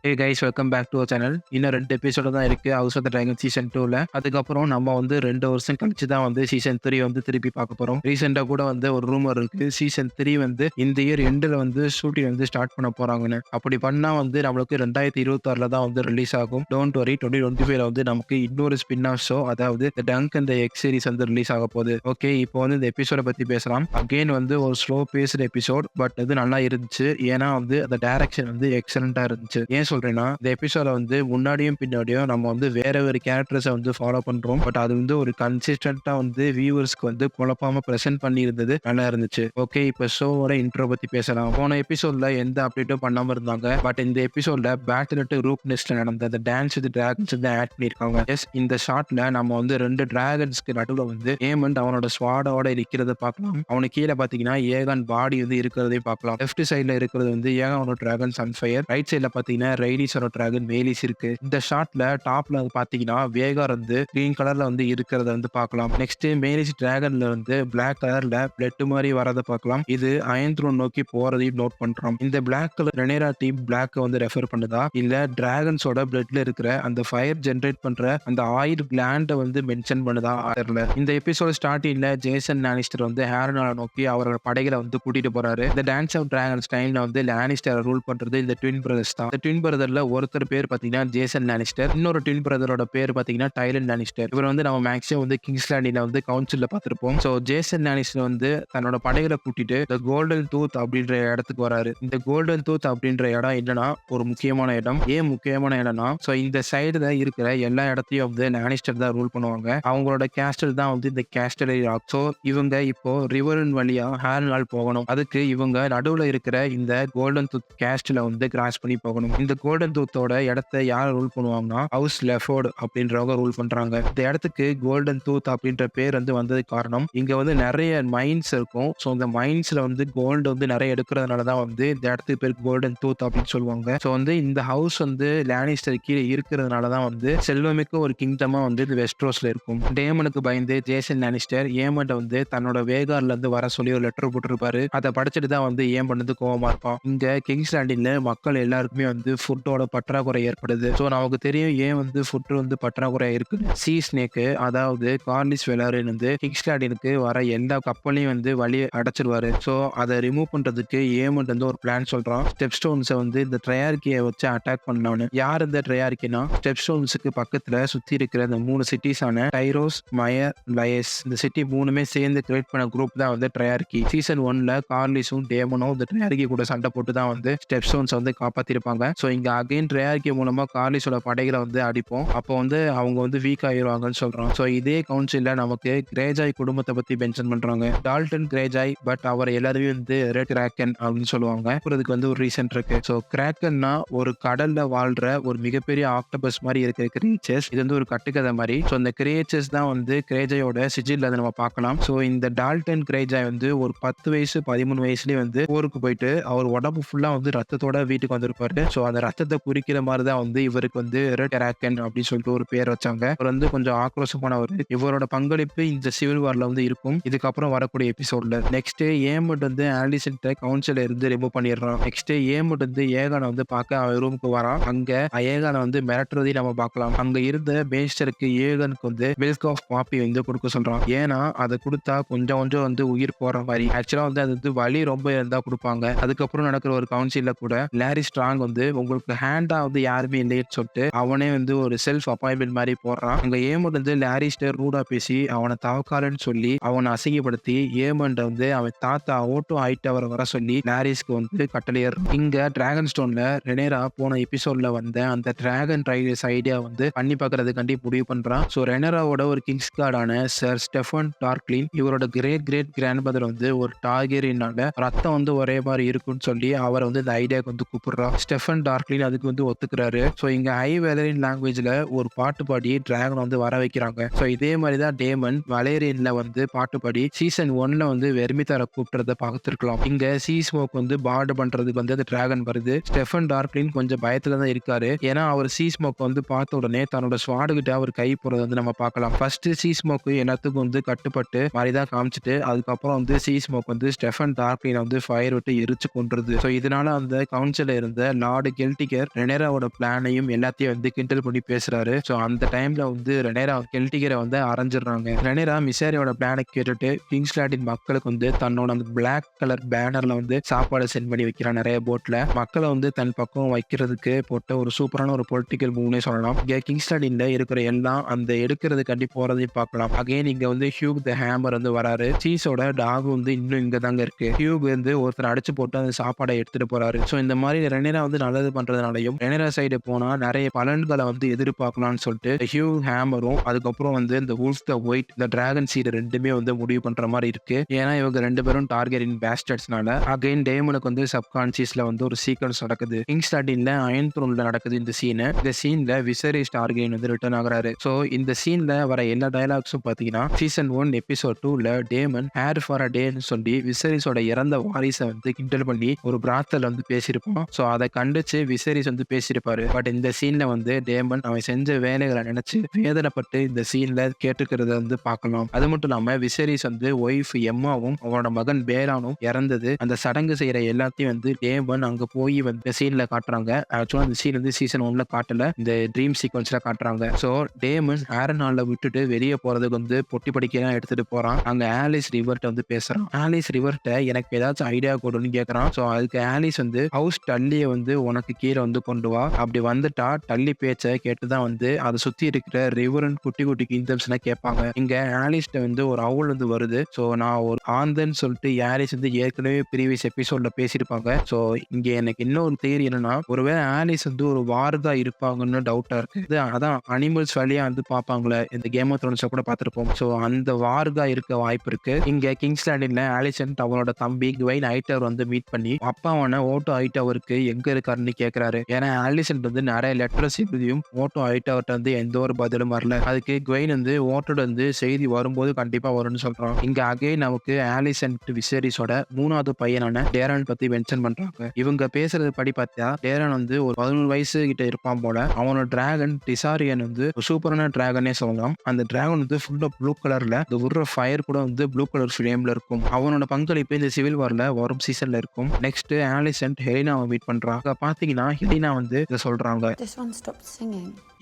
Hey guys welcome back to our channel. இன்னும் 2 episode தான் இருக்கு house of the dragon season 2ல. அதுக்கப்புறம் நம்ம வந்து 2 வருஷம் கழிச்சு தான் வந்து சீசன் 3 வந்து திருப்பி பார்க்க போறோம். ரீசெண்டா கூட வந்து ஒரு ரூமர் இருக்கு, சீசன் 3 வந்து இந்த இயர் எண்டுல வந்து ஷூட்டிங் வந்து ஸ்டார்ட் பண்ண போறாங்கன்னு. அப்படி பண்ணா வந்து நம்மளுக்கு 2026ல தான் வந்து ரிலீஸ் ஆகும். டோன்ட் வரி, 2025ல வந்து நமக்கு இன்னொரு ஸ்பின் ஆஃப் ஷோ, அதாவது the Dunk and the Egg series வந்து ரிலீஸ் ஆக போகுது. ஓகே, இப்போ வந்து இந்த எபிசோட பத்தி பேசலாம். அகைன் வந்து ஒரு ஸ்லோ பேஸ்டு எபிசோட், பட் இது நல்லா இருந்துச்சு. ஏன்னா வந்து அந்த டைரக்ஷன் வந்து எக்ஸலண்டா இருந்துச்சு. ஏன் சொல்றேன்னா, இந்த எபிசோட வந்து முன்னாடியும் பின்னாடியும் நம்ம வந்து வேற கேரக்டர்ஸை வந்து ஃபாலோ பண்றோம். பட் அது வந்து ஒரு கன்சிஸ்டன்டா வந்து வியூவர்ஸ்க்கு வந்து குழப்பாம பிரசென்ட் பண்ணி இருந்தது நல்லா இருந்துச்சு. ஓகே, இப்போ ஷோவோட இன்ட்ரோ பத்தி பேசலாம். போன எபிசோட்ல எந்த அப்டேட்டும் பண்ணாம இருந்தாங்க. பட் இந்த எபிசோட்ல பேட்டில் அட் ரூப் நெஸ்ட்ல நடந்த அந்த டான்ஸ் வித் டிராகன்ஸ் வந்து ஆட் பண்ணிருக்காங்க. எஸ், இந்த ஷாட்ல நம்ம வந்து 2 டிராகன்ஸ்க்கு நடுவுல வந்து ஏமண்ட் அவனோட ஸ்வாடோட இருக்கிறத பார்க்கலாம். அவனுக்கு கீழே பாத்தீங்கன்னா ஏகான் பாடி வந்து இருக்கிறதையும் பார்க்கலாம். லெஃப்ட் சைட்ல இருக்கிறது வந்து ஏகானோட டிராகன் சன்ஃபயர், ரைட் சைட்ல பாத்தீங்கன்னா ரெய்னிஸோட டிராகன் மேலிஸ் இருக்கு. இந்த ஷாட்ல டாப்ல பாத்தீங்கன்னா வேகார் வந்து கிரீன் கலர்ல வந்து இருக்கிறத வந்து பார்க்கலாம். நெக்ஸ்ட் மேலிஸ் டிராகன்ல வந்து பிளாக் கலர்ல பிளட் மாதிரி வரதை பார்க்கலாம். இது அயன் த்ரோன் நோக்கி போறதையும் நோட் பண்றோம். இந்த பிளாக் கலர் ரெனேரா டீம் பிளாக் வந்து ரெஃபர் பண்ணுதா இல்ல டிராகன்ஸோட பிளட்ல இருக்கிற அந்த ஃபயர் ஜெனரேட் பண்ற அந்த ஆயில் கிளாண்ட வந்து மென்ஷன் பண்ணுதா தெரியல. இந்த எபிசோட் ஸ்டார்டிங்ல ஜேசன் லானிஸ்டர் வந்து ஹேரனால நோக்கி அவரோட படைகளை வந்து கூட்டிட்டு போறாரு. இந்த டான்ஸ் ஆஃப் டிராகன்ஸ் டைம்ல வந்து லானிஸ்டர் ரூல் பண்றது இந்த ட்வின் பிரதர்ஸ் தான். இந்த ட்வின் பிரதர்ல ஒருத்தர் பேர் பாத்தீங்கன்னா ஜேசன் லானிஸ்டர், இன்னொரு ட்வின் பிரதரோட பேர் பாத்தீங்கன்னா டைலன் லானிஸ்டர். இவர் வந்து நம்ம மேக்ஸிமம் வந்து கிங்ஸ் லேண்டிங்ல வந்து கவுன்சில்ல பார்த்திருப்போம். சோ ஜேசன் லானிஸ்டர் வந்து தன்னோட படைகளை கூட்டிட்டு இந்த கோல்டன் டூத் அப்படின்ற இடத்துக்கு வராரு. இந்த கோல்டன் டூத் அப்படின்ற இடம் என்னன்னா ஒரு முக்கியமான இடம். ஏன் முக்கியமான இடம்னா, சோ இந்த சைடுல இருக்கிற எல்லா இடத்தையும் வந்து லானிஸ்டர் தான் ரூல் பண்ணுவாங்க. அவங்களோட கேஸ்டல் தான் வந்து இந்த கேஸ்டலரி ராக். சோ இவங்க இப்போ ரிவரின் வழியா ஹேர்னால் போகணும். அதுக்கு இவங்க நடுவுல இருக்கிற இந்த கோல்டன் டூத் கேஸ்டல வந்து கிராஸ் பண்ணி போகணும். இந்த கோல்டன் டூத்தோட இடத்தை யார் ரூல் பண்ணுவாங்கன்னா ஹவுஸ் லெஃபோர்டு அப்படின்றவங்க ரூல் பண்றாங்க. இந்த இடத்துக்கு கோல்டன் டூத் அப்படின்ற பேர் வந்து வந்ததுக்கு காரணம், இங்க வந்து நிறைய மைன்ஸ் இருக்கும். ஸோ இந்த மைன்ஸ்ல வந்து கோல்டு வந்து நிறைய எடுக்கிறதுனால தான் வந்து இந்த இடத்துக்கு பேர் கோல்டன் டூத் அப்படின்னு சொல்லுவாங்க. ஸோ வந்து இந்த ஹவுஸ் வந்து லானிஸ்டர் கீழே இருக்கிறதுனால தான் வந்து செல்வமிக்க ஒரு கிங்டமா வந்து இந்த வெஸ்ட்ரோஸ்ல இருக்கும். டேமனுக்கு பயந்து ஜேசன் லானிஸ்டர் ஏமண்ட வந்து தன்னோட வேகார்ல இருந்து வர சொல்லி ஒரு லெட்டர் போட்டிருப்பாரு. அதை படிச்சுட்டு தான் வந்து ஏம் பண்ணது கோவமா இருப்பான். இங்க கிங்ஸ் லேண்டிங்ல மக்கள் எல்லாருக்குமே வந்து ஃபுட்டோட பற்றாக்குறை ஏற்படுது. ஸோ நமக்கு தெரியும் ஏன் வந்து ஃபுட் வந்து பற்றாக்குறை இருக்கு. சீ ஸ்னேக்கு, அதாவது கார்லிஸ் வெலாரின் வந்து கிங்ஸ் லேண்டினுக்கு வர எல்லா கப்பலையும் வந்து வழி அடைச்சிருவாரு. ஸோ அதை ரிமூவ் பண்றதுக்கு ஏமண்ட் வந்து ஒரு பிளான் சொல்றான். ஸ்டெப் ஸ்டோன்ஸை வந்து இந்த ட்ரையார்கியை வச்சு அட்டாக் பண்ணலாம்னு. யார் இந்த ட்ரையார்கினா, ஸ்டெப் ஸ்டோன்ஸுக்கு பக்கத்துல சுத்தி இருக்கிற இந்த 3 சிட்டிஸான டைரோஸ், மயர், லயஸ், இந்த சிட்டி 3மே சேர்ந்து கிரியேட் பண்ண குரூப் தான் வந்து ட்ரையார்கி. சீசன் 1ல கார்லிஸும் டேமனும் இந்த ட்ரையார்கி கூட சண்டை போட்டு தான் வந்து ஸ்டெப் ஸ்டோன்ஸ் வந்து காப்பாத்திருப்பாங்க. ஸோ இங்க அகைன் ட்ரையார்கி மூலமா கார்லிஸோட படைகளை வந்து அடிப்போம். அப்போ வந்து அவங்க வந்து வீக் ஆகிடுவாங்கன்னு சொல்றான். ஸோ இதே கவுன்சில்ல நமக்கு கிரேஜாய் குடும்பத்தை பத்தி மென்ஷன் பண்றாங்க. டால்டன் கிரேஜாய், பட் அவர் எல்லாருமே வந்து ரெட் கிராக்கன் அப்படின்னு சொல்லுவாங்க. அதுக்கு வந்து ஒரு ரீசன் இருக்கு. ஸோ கிராக்கன்னா ஒரு கடல்ல வாழ்ற ஒரு மிகப்பெரிய ஆக்டோபஸ் மாதிரி இருக்கிற கிரியேச்சர்ஸ். இது வந்து ஒரு கட்டுக்கதை மாதிரி. ஸோ இந்த கிரியேச்சர்ஸ் தான் வந்து கிரேஜாயோட சிஜில் அதை நம்ம பார்க்கலாம். ஸோ இந்த டால்டன் கிரேஜாய் வந்து ஒரு 10 வயசு 13 வயசுலயே வந்து போருக்கு போயிட்டு அவர் உடம்பு ஃபுல்லா வந்து ரத்தத்தோட வீட்டுக்கு வந்திருப்பாரு. ஸோ அந்த ரத்தத்தை குறிக்கிற மாதிரி தான் வந்து இவருக்கு வந்து ரெட் கிராக்கன் அப்படின்னு சொல்லிட்டு ஒரு பேர் வச்சாங்க. இவர் வந்து கொஞ்சம் ஆக்ரோஷமானவர். இவரோட பங்களிப்பு இந்த சிவில் வார்ல வந்து இருக்கும் இதுக்கப்புறம் வரக்கூடிய எபிசோட்ல. நெக்ஸ்ட் ஏமட் வந்து ஆலிசன்ட்ட கவுன்சில இருந்து ரிமூவ் பண்ணிடுறான். நெக்ஸ்ட் ஏமட் வந்து ஏகானை வந்து பார்க்க அவன் ரூமுக்கு வரான். அங்க ஏகானை வந்து மிரட்டுறதையும் நம்ம பார்க்கலாம். அங்க இருந்த மேஸ்டருக்கு ஏகனுக்கு வந்து மில்க் ஆஃப் பாப்பி வந்து கொடுக்க சொல்றான். ஏன்னா அதை கொடுத்தா கொஞ்சம் கொஞ்சம் வந்து உயிர் போற மாதிரி. ஆக்சுவலா வந்து அது வந்து வலி ரொம்ப இருந்தா கொடுப்பாங்க. அதுக்கப்புறம் நடக்கிற ஒரு கவுன்சில்ல கூட லாரி ஸ்ட்ராங் வந்து உங்களுக்கு ஹேண்டா வந்து யாருமே இல்லைன்னு சொல்லிட்டு அவனே வந்து ஒரு செல்ஃப் அப்பாயின்மெண்ட் மாதிரி போடுறான். அங்க ஏமண்ட் வந்து லாரிஸ்டர் ரூடா பேசி அவனை தவக்காலன்னு சொல்லி அவனை அசிங்கப்படுத்தி ஏமண்ட் வந்து அவன் தாத்தா ஓட்டோ ஹைட்டவரை வர சொல்லி லாரிஸ்க்கு வந்து கட்டளையிடுறான். இங்க டிராகன் ஸ்டோன்ல ரெனேரா போன எபிசோட்ல வந்த அந்த டிராகன் ரைடர்ஸ் ஐடியா வந்து பண்ணி பார்க்கறதுக்காண்டி முடிவு பண்றான். ஸோ ரெனேராவோட ஒரு கிங்ஸ் கார்டான சர் ஸ்டெஃபன் டார்க்லின், இவரோட கிரேட் கிரேட் கிராண்ட் மதர் வந்து ஒரு டார்கெரியனால ரத்தம் வந்து ஒரே மாதிரி இருக்குன்னு சொல்லி அவரை வந்து இந்த ஐடியாவுக்கு வந்து கூப்பிடுறான். ஸ்டெஃபன் டார்க் டார்க்லின் அதுக்கு வந்து ஒத்துக்கிறாரு. ஸோ இங்க ஹை வேலரியன் லாங்குவேஜ்ல ஒரு பாட்டு பாடி டிராகன் வந்து வர வைக்கிறாங்க. ஸோ இதே மாதிரி தான் டேமன் வலேரியன்ல வந்து பாட்டு பாடி சீசன் 1ல வந்து வெர்மிதாரை கூப்பிட்டுறத பார்த்துருக்கலாம். இங்க சீ ஸ்மோக் வந்து பார்டு பண்றதுக்கு வந்து அந்த டிராகன் வருது. ஸ்டெஃபன் டார்க்லின் கொஞ்சம் பயத்துல தான் இருக்காரு. ஏன்னா அவர் சீ ஸ்மோக் வந்து பார்த்த உடனே தன்னோட ஸ்வாடு கிட்ட அவர் கை போறதை வந்து நம்ம பார்க்கலாம். ஃபர்ஸ்ட் சீ ஸ்மோக் எல்லாத்துக்கும் வந்து கட்டுப்பட்டு மாதிரி தான் காமிச்சிட்டு அதுக்கப்புறம் வந்து சீ ஸ்மோக் வந்து ஸ்டெஃபன் டார்க்லினை வந்து ஃபயர் விட்டு எரிச்சு கொன்றுது. ஸோ இதனால அந்த கவுன்சில இருந்த லார்டு கெல்டிகர் ரெனேராவோட பிளானையும் எல்லாத்தையும் வந்து கிண்டல் பண்ணி பேசுறாரு. ஸோ அந்த டைம்ல வந்து ரெனேரா கெல்டிகரை வந்து அரைஞ்சிடுறாங்க. ரெனேரா மிசேரியோட பிளானை கேட்டுட்டு கிங்ஸ்லாண்டின் மக்களுக்கு வந்து தன்னோட அந்த பிளாக் கலர் பேனர்ல வந்து சாப்பாடு சென்ட் பண்ணி வைக்கிறான். நிறைய போட்ல மக்களை வந்து தன் பக்கம் வைக்கிறதுக்கு போட்ட ஒரு சூப்பரான ஒரு பொலிட்டிக்கல் மூவ்னே சொல்லலாம். இங்க கிங்ஸ்லாண்டின்ல இருக்கிற எல்லாம் அந்த எடுக்கிறதுக்காண்டி போறதையும் பார்க்கலாம். அகைன் இங்க வந்து ஹியூக் த ஹேமர் வந்து வராரு. சீஸோட டாக் வந்து இன்னும் இங்க தாங்க இருக்கு. ஹியூக் வந்து ஒருத்தர் அடிச்சு போட்டு அந்த சாப்பாடை எடுத்துட்டு போறாரு. ஸோ இந்த மாதிரி ரெனேரா வந்து நல்லது பண்றதுனாலையும் ரெனேரா சைடு போனா நிறைய பலன்களை வந்து எதிர்பார்க்கலாம்னு சொல்லிட்டு ஹியூக் ஹேமரும் அதுக்கப்புறம் வந்து இந்த வூல்ஃப் த ஒயிட் இந்த டிராகன் சீடு ரெண்டுமே வந்து முடிவு பண்ற மாதிரி இருக்கு. ஏன்னா இவங்க ரெண்டு பேரும் டார்கெரின் பேஸ்டர்ட்ஸ்னால அகைன் டேமனுக்கு வந்து சப்கான்சியஸ்ல வந்து ஒரு சீக்வன்ஸ் நடக்குது. கிங்ஸ்லாண்டின்ல அயன் த்ரோன்ல நடக்குது இந்த சீன். இந்த சீன்ல விசரிஸ் டார்கெயின் வந்து ரிட்டர்ன் ஆகுறாரு. ஸோ இந்த சீன்ல வர எல்லா டயலாக்ஸும் பாத்தீங்கன்னா சீசன் 1 எபிசோட் 2ல டேமன் ஹேர் ஃபார் அ டேன்னு சொல்லி விசரிஸோட இறந்த வாரிசை வந்து கிண்டல் பண்ணி ஒரு பிராத்தல் வந்து பேசியிருப்பான். ஸோ அதை கண்டிச்சு விசரிஸ் வந்து பேசியிருப்பாரு. பட் இந்த சீன்ல வந்து டேமன் அவன் செஞ்ச வேலைகளை நினைச்சு வேதனைப்பட்டு இந்த சீன்ல கேட்டுக்கிறத வந்து பார்க்கலாம். அது மட்டும் இல்லாம விசரிஸ் வந்து ஒய்ஃப் எம்மாவும் அவனோட மகன் பேலானும் இறந்தது அந்த சடங்கு செய்யற எல்லாத்தையும் வந்து டேமன் அங்க போய் வந்து சீன்ல காட்டுறாங்க. ஆக்சுவலா அந்த சீன் வந்து சீசன் 1ல காட்டல, இந்த ட்ரீம் சீக்வன்ஸ்ல காட்டுறாங்க. ஸோ டேமன் ஆரனால விட்டுட்டு வெளியே போறதுக்கு வந்து பொட்டி படிக்கலாம் எடுத்துட்டு போறான். அங்க ஆலிஸ் ரிவர்ட்ட வந்து பேசுறான். ஆலிஸ் ரிவர்ட்ட எனக்கு ஏதாச்சும் ஐடியா கொடுன்னு கேட்கறான். ஸோ அதுக்கு ஆலிஸ் வந்து ஹவுஸ் டல்லியை வந்து உனக்கு கீழே வந்து கொண்டு வா, அப்படி வந்துட்டா டல்லி பேச்சை கேட்டுதான் வந்து அதை சுத்தி இருக்கிற ரிவர் குட்டி குட்டி கிங்டம்ஸ் கேட்பாங்க. இங்க ஆலிஸ்ட வந்து ஒரு அவுல் வந்து வருது. ஸோ நான் ஒரு ஆந்தன்னு சொல்லிட்டு ஆலிஸ் வந்து ஏற்கனவே ப்ரீவியஸ் எபிசோட்ல பேசியிருப்பாங்க. ஸோ இங்க எனக்கு இன்னொரு தேரி என்னன்னா ஒருவேளை ஆலிஸ் வந்து ஒரு வார்தா இருப்பாங்கன்னு டவுட்டா இருக்கு. அதான் அனிமல்ஸ் வழியா வந்து பார்ப்பாங்களே, இந்த கேம் ஆஃப் த்ரோன்ஸ்ல கூட பார்த்திருப்போம். ஸோ அந்த வார்கா இருக்க வாய்ப்பு இருக்கு. இங்க கிங்ஸ்லாண்டின்ல ஆலிசன்ட் அவனோட தம்பி குவைன் ஹைட்டவர் வந்து மீட் பண்ணி அப்பாவான ஓட்டோ ஹைட்டவருக்கு எங்க இருக்காருன்னு கேட்கிறாரு. ஏன்னா ஆலிசன்ட் வந்து நிறைய லெட்டர்ஸ் எழுதியும் ஓட்டோ ஹைட்டவர்ட்ட வந்து எந்த ஒரு பதிலும் வரல. அதுக்கு குவைன் வந்து ஓட்டோட வந்து செய்தி வரும்போது கண்டிப்பா வரும்னு சொல்றான். இங்க அகைன் நமக்கு ஆலிசன்ட் விசரிஸோட மூணாவது பையனான டேரன் பத்தி மென்ஷன் பண்றாங்க. இவங்க பேசுறது படி பார்த்தா டேரன் வந்து ஒரு 11 வயசு கிட்ட இருப்பான் போல. அவனோட டிராகன் டிசாரியன் வந்து ஒரு சூப்பரான டிராகனே சொல்லலாம். அந்த டிராகன் வந்து ஃபுல் ஆஃப் ப்ளூ கலர்ல இந்த உருற ஃபயர் கூட வந்து ப்ளூ கலர் ஃப்ளேம்ல இருக்கும். அவனோட பங்களிப்பு இந்த சிவில் வார்ல வரும் சீசன்ல இருக்கும். நெக்ஸ்ட் ஆலிசன்ட் ஹெலினாவை மீட் பண்றாங்க. பாத்தீங்கன்னா ஹெலினா வந்து இதை சொல்றாங்க.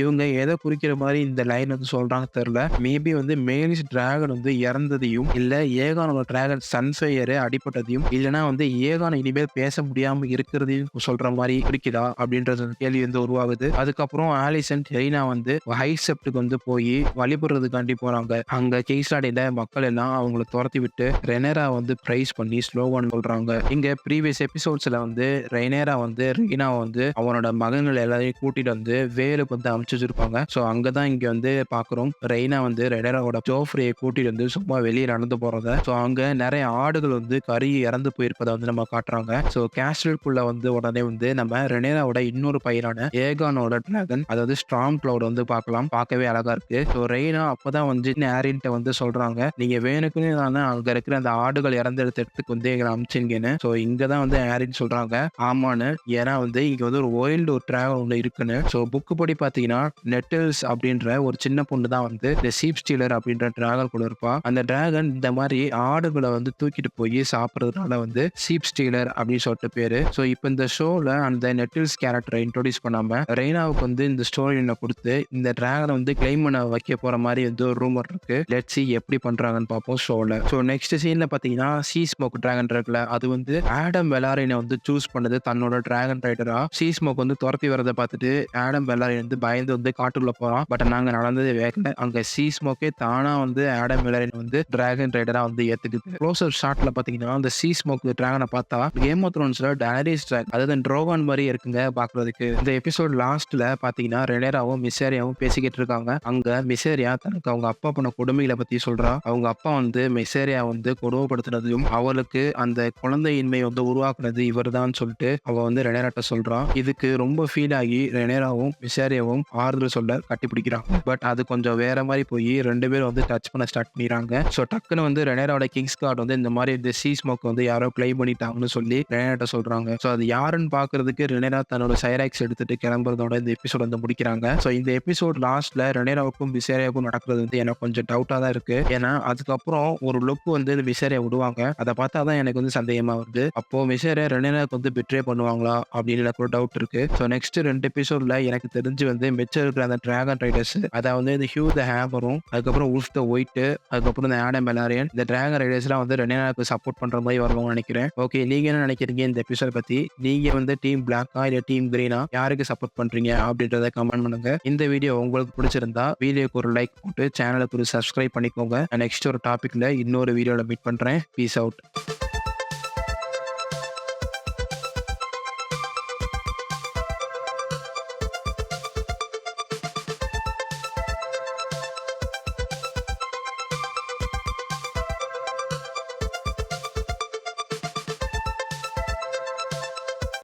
இவங்க எதை குறிக்கிற மாதிரி இந்த லைன் வந்து சொல்றாங்க தெரியல. மேபி வந்து மேலிஸ் டிராகன் வந்து இறந்ததையும் இல்ல ஏகானோட டிராகன் சன்ஃபயர் அடிப்பட்டதையும் இல்லைன்னா வந்து ஏகான இனிமேல் பேச முடியாம இருக்கிறதையும் சொல்ற மாதிரி குறிக்குதா அப்படின்றது கேள்வி வந்து உருவாகுது. அதுக்கப்புறம் ஆலிசன்ட் ஹெலினா வந்து ஹைசெப்டுக்கு வந்து போய் வழிபடுறதுக்காண்டி போறாங்க. அங்க கிங்ஸ்லாண்டில மக்கள் எல்லாம் அவங்கள துரத்தி விட்டு ரெனேரா வந்து பிரைஸ் பண்ணி ஸ்லோகன் சொல்றாங்க. இங்க ப்ரீவியஸ் எபிசோட்ஸ்ல வந்து ரெனேரா வந்து ரீனா வந்து அவனோட மகன்கள் எல்லாரையும் கூட்டிட்டு வந்து வேலுக்கு வந்து அனுப்பிச்சு வச்சிருப்பாங்க. ஸோ அங்கதான் இங்க வந்து பாக்குறோம் ரெய்னா வந்து ரெனேராவோட ஜோஃப்ரியை கூட்டிட்டு வந்து சும்மா வெளியே நடந்து போறத. ஸோ அங்க நிறைய ஆடுகள் வந்து கறி இறந்து போயிருப்பதை வந்து நம்ம காட்டுறாங்க. ஸோ கேஸ்டலுக்குள்ள வந்து உடனே வந்து நம்ம ரெனேராவோட இன்னொரு பையனான ஏகானோட டிராகன் அதாவது ஸ்ட்ராங் கிளவுட் வந்து பார்க்கலாம். பார்க்கவே அழகா இருக்கு. ஸோ ரெய்னா அப்பதான் வந்து ஆரின்ட்ட வந்து சொல்றாங்க, நீங்க வேணுக்குன்னு தானே அங்க இருக்கிற அந்த ஆடுகள் இறந்த இடத்துக்கு வந்து எங்களை அமிச்சிங்கன்னு. ஸோ இங்கதான் வந்து ஆரின் சொல்றாங்க ஆமான்னு. ஏன்னா வந்து இங்க வந்து ஒரு வைல்டு ஒரு டிராகன் ஒன்று இருக்குன்னு. ஸோ புக்கு படி பாத்தீங்கன்னா நெட்டில்ஸ் அப்படின்ற ஒரு சின்ன பொண்ணு தான் வந்து இந்த சீப் ஸ்டீலர் அப்படின்ற டிராகன் கூட இருப்பா. அந்த டிராகன் இந்த மாதிரி ஆடுகளை வந்து தூக்கிட்டு போய் சாப்பிட்றதுனால வந்து சீப் ஸ்டீலர் அப்படின்னு சொல்லிட்டு பேரு. ஸோ இப்போ இந்த ஷோல அந்த நெட்டில்ஸ் கேரக்டரை இன்ட்ரோடியூஸ் பண்ணாம ரெய்னாவுக்கு வந்து இந்த ஸ்டோரி கொடுத்து இந்த டிராகனை வந்து கிளைம் பண்ண வைக்க போற மாதிரி வந்து ஒரு ரூமர் இருக்கு. லெட்ஸ் see எப்படி பண்றாங்கன்னு பார்ப்போம் ஷோல. ஸோ நெக்ஸ்ட் சீன்ல பாத்தீங்கன்னா சீ ஸ்மோக் டிராகன் இருக்குல்ல, அது வந்து ஆடம் வெலாரினை வந்து சூஸ் பண்ணது தன்னோட டிராகன் ரைடரா. சீ ஸ்மோக் வந்து துரத்தி வரதை பார்த்துட்டு ஆடம் வெலாரின் வந்து பயந்து வந்து காட்டுக்குள்ள போறான். பட் நாங்க நடந்தது வேகல. அங்க சீ ஸ்மோக்கே தானா வந்து ஆடம் வெலாரின் வந்து டிராகன் ரைடரா வந்து ஏத்துக்குது. க்ளோசர் ஷாட்ல பாத்தீங்கன்னா அந்த சீ ஸ்மோக் டிராகனை பார்த்தா கேம் ஆஃப் த்ரோன்ஸ்ல டானரிஸ் டிராகன் அதாவது ட்ரோகான் மாதிரி இருக்குங்க பாக்குறதுக்கு. இந்த எபிசோட் லாஸ்ட்ல பாத்தீங்கன்னா ரெனேராவும் மிசேரியாவும் பேசிக்கிட்டு இருக்காங்க. அங்க மிசேரியா தனக்கு அவங்க அப்பா பண்ண கொடுமைகளை பத்தி சொல்றா. அவங்க அப்பா வந்து மிசேரியா வந்து கொடுமைப்படுத்தினதையும் அவளுக்கு அந்த குழந்தையின்மை வந்து உருவாக்குனது இவர் தான் சொல்லிட்டு அவ வந்து ரெனேராட்ட சொல்றா. சொல்றான். இதுக்கு ரொம்ப ஃபீல் ஆகி ரெனேராவும் விசேரியாவும் ஆறுதல் சொல்ல கட்டிப்பிடிக்கிறாங்க. பட் அது கொஞ்சம் வேற மாதிரி போய் 2 பேரும் வந்து டச் பண்ண ஸ்டார்ட் பண்ணிடுறாங்க. ஸோ டக்குன்னு வந்து ரெனேராவோட கிங்ஸ் கார்டு வந்து இந்த மாதிரி இந்த சீ ஸ்மோக் வந்து யாரோ கிளைம் பண்ணிட்டாங்கன்னு சொல்லி ரெனேராட்ட சொல்றாங்க. ஸோ அது யாருன்னு பாக்குறதுக்கு ரெனேரா தன்னோட சைராக்ஸ் எடுத்துட்டு கிளம்புறதோட இந்த எபிசோட் வந்து முடிக்கிறாங்க. ஸோ இந்த எபிசோட் லாஸ்ட்ல ரெனேராவுக்கும் விசேரியாவுக்கும் நடக்கிறது வந்து எனக்கு கொஞ்சம் டவுட்டா தான் இருக்கு. ஏன்னா அதுக்கப்புறம் ஒரு லுக் வந்து விசேரியா விடுவாங்க. அதை பார்த்தா தான் எனக்கு வந்து சந்தேகமா வருது. அப்போ விசேரியா ரெனேராவுக்கு வந்து பிட்ரே பண்ணுவாங்களா அப்படின்னு எனக்கு ஒரு டவுட் இருக்கு. ஸோ நெக்ஸ்ட் 2 எபிசோட்ல எனக்கு தெரிஞ்சு வந்து மிச்சம் இருக்கிற அந்த டிராகன் ரைடர்ஸ், அதாவது இந்த ஹியூ த ஹேமரும், அதுக்கப்புறம் உல்ஃப் த ஒயிட், அதுக்கப்புறம் இந்த ஆடம் பெலாரியன், இந்த டிராகன் ரைடர்ஸ்லாம் வந்து ரெனேராவுக்கு சப்போர்ட் பண்ற மாதிரி வருவாங்கன்னு நினைக்கிறேன். ஓகே, நீங்க என்ன நினைக்கிறீங்க இந்த எபிசோட் பத்தி? நீங்க வந்து டீம் பிளாக்கா இல்ல டீம் கிரீனா, யாருக்கு சப்போர்ட் பண்றீங்க அப்படின்றத கமெண்ட் பண்ணுங்க. இந்த வீடியோ உங்களுக்கு பிடிச்சிருந்தா வீடியோக்கு ஒரு லைக் போட்டு சேனலுக்கு ஒரு சப்ஸ்கிரைப் பண்ணிக்கோங்க. நெக்ஸ்ட் ஒரு டாபிக்ல இன்னொரு வீடியோல மீட் பண்றேன். Peace out.